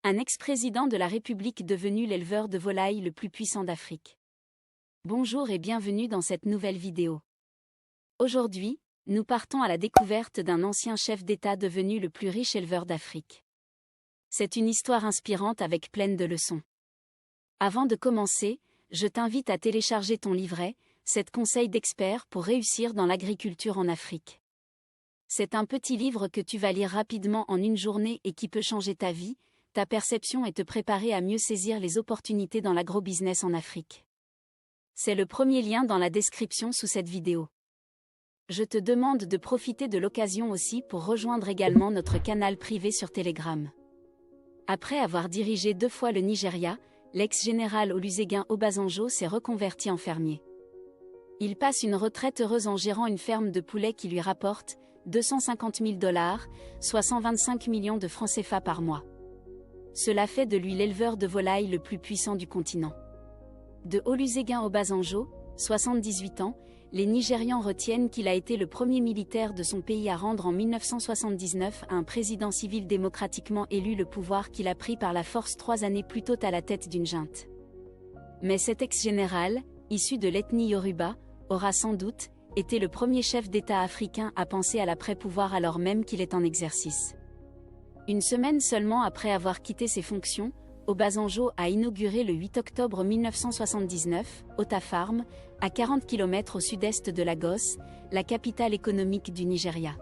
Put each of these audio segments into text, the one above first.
Un ex-président de la République devenu l'éleveur de volailles le plus puissant d'Afrique. Bonjour et bienvenue dans cette nouvelle vidéo. Aujourd'hui, nous partons à la découverte d'un ancien chef d'État devenu le plus riche éleveur d'Afrique. C'est une histoire inspirante avec pleine de leçons. Avant de commencer, je t'invite à télécharger ton livret, 7 conseils d'experts pour réussir dans l'agriculture en Afrique. C'est un petit livre que tu vas lire rapidement en une journée et qui peut changer ta vie, ta perception et te préparer à mieux saisir les opportunités dans l'agrobusiness en Afrique. C'est le premier lien dans la description sous cette vidéo. Je te demande de profiter de l'occasion aussi pour rejoindre également notre canal privé sur Telegram. Après avoir dirigé 2 fois le Nigeria, l'ex-général Olusegun Obasanjo s'est reconverti en fermier. Il passe une retraite heureuse en gérant une ferme de poulets qui lui rapporte $250 000, soit 125 millions de francs CFA par mois. Cela fait de lui l'éleveur de volailles le plus puissant du continent. De Olusegun Obasanjo, 78 ans, les Nigérians retiennent qu'il a été le premier militaire de son pays à rendre en 1979 à un président civil démocratiquement élu le pouvoir qu'il a pris par la force 3 années plus tôt à la tête d'une junte. Mais cet ex-général, issu de l'ethnie Yoruba, aura sans doute été le premier chef d'État africain à penser à l'après-pouvoir alors même qu'il est en exercice. Une semaine seulement après avoir quitté ses fonctions, Obasanjo a inauguré le 8 octobre 1979, Ota Farm, à 40 km au sud-est de Lagos, la capitale économique du Nigeria.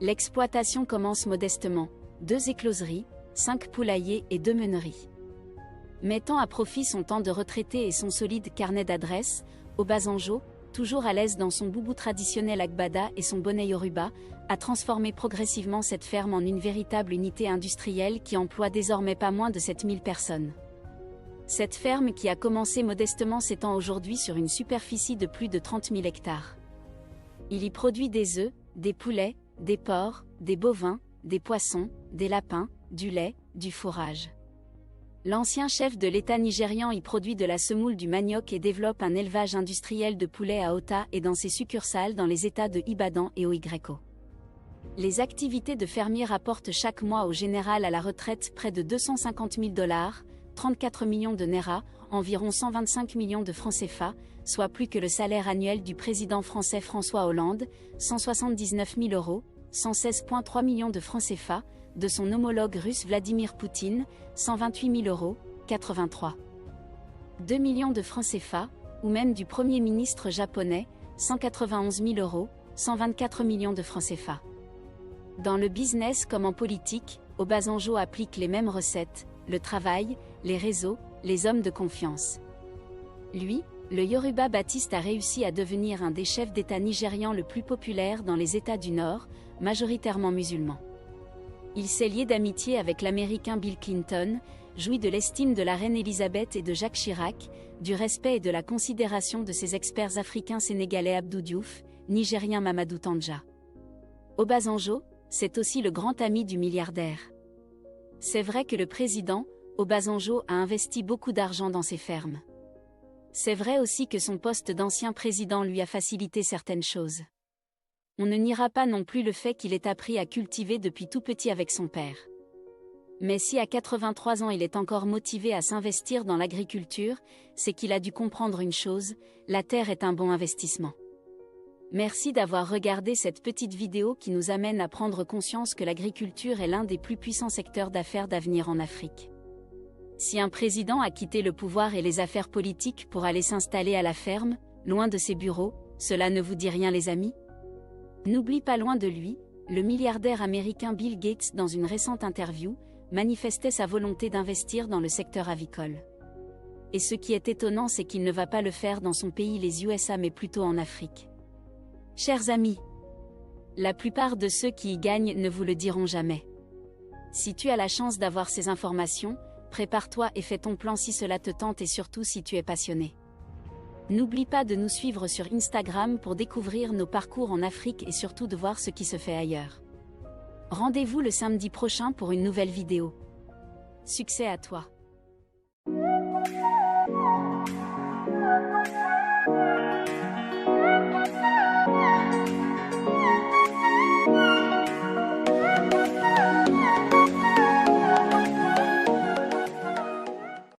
L'exploitation commence modestement, 2 écloseries, 5 poulaillers et 2 meuneries. Mettant à profit son temps de retraité et son solide carnet d'adresses, Obasanjo, toujours à l'aise dans son boubou traditionnel agbada et son bonnet yoruba, a transformé progressivement cette ferme en une véritable unité industrielle qui emploie désormais pas moins de 7000 personnes. Cette ferme qui a commencé modestement s'étend aujourd'hui sur une superficie de plus de 30 000 hectares. Il y produit des œufs, des poulets, des porcs, des bovins, des poissons, des lapins, du lait, du fourrage. L'ancien chef de l'État nigérian y produit de la semoule du manioc et développe un élevage industriel de poulets à Ota et dans ses succursales dans les États de Ibadan et Oigreco. Les activités de fermier rapportent chaque mois au général à la retraite près de $250 000, 34 millions de naira, environ 125 millions de francs CFA, soit plus que le salaire annuel du président français François Hollande, 179 000 €, 116,3 millions de francs CFA, de son homologue russe Vladimir Poutine, 128 000 €, 83. 2 millions de francs CFA, ou même du Premier ministre japonais, 191 000 €, 124 millions de francs CFA. Dans le business comme en politique, Obasanjo applique les mêmes recettes, le travail, les réseaux, les hommes de confiance. Lui, le Yoruba Baptiste a réussi à devenir un des chefs d'État nigérians le plus populaire dans les États du Nord, majoritairement musulmans. Il s'est lié d'amitié avec l'Américain Bill Clinton, jouit de l'estime de la reine Elisabeth et de Jacques Chirac, du respect et de la considération de ses experts africains sénégalais Abdou Diouf, nigérien Mamadou Tandja. Obasanjo, c'est aussi le grand ami du milliardaire. C'est vrai que le président, Obasanjo a investi beaucoup d'argent dans ses fermes. C'est vrai aussi que son poste d'ancien président lui a facilité certaines choses. On ne niera pas non plus le fait qu'il ait appris à cultiver depuis tout petit avec son père. Mais si à 83 ans il est encore motivé à s'investir dans l'agriculture, c'est qu'il a dû comprendre une chose, la terre est un bon investissement. Merci d'avoir regardé cette petite vidéo qui nous amène à prendre conscience que l'agriculture est l'un des plus puissants secteurs d'affaires d'avenir en Afrique. Si un président a quitté le pouvoir et les affaires politiques pour aller s'installer à la ferme, loin de ses bureaux, cela ne vous dit rien les amis ? N'oublie pas loin de lui, le milliardaire américain Bill Gates dans une récente interview, manifestait sa volonté d'investir dans le secteur avicole. Et ce qui est étonnant c'est qu'il ne va pas le faire dans son pays les USA mais plutôt en Afrique. Chers amis, la plupart de ceux qui y gagnent ne vous le diront jamais. Si tu as la chance d'avoir ces informations, prépare-toi et fais ton plan si cela te tente et surtout si tu es passionné. N'oublie pas de nous suivre sur Instagram pour découvrir nos parcours en Afrique et surtout de voir ce qui se fait ailleurs. Rendez-vous le samedi prochain pour une nouvelle vidéo. Succès à toi!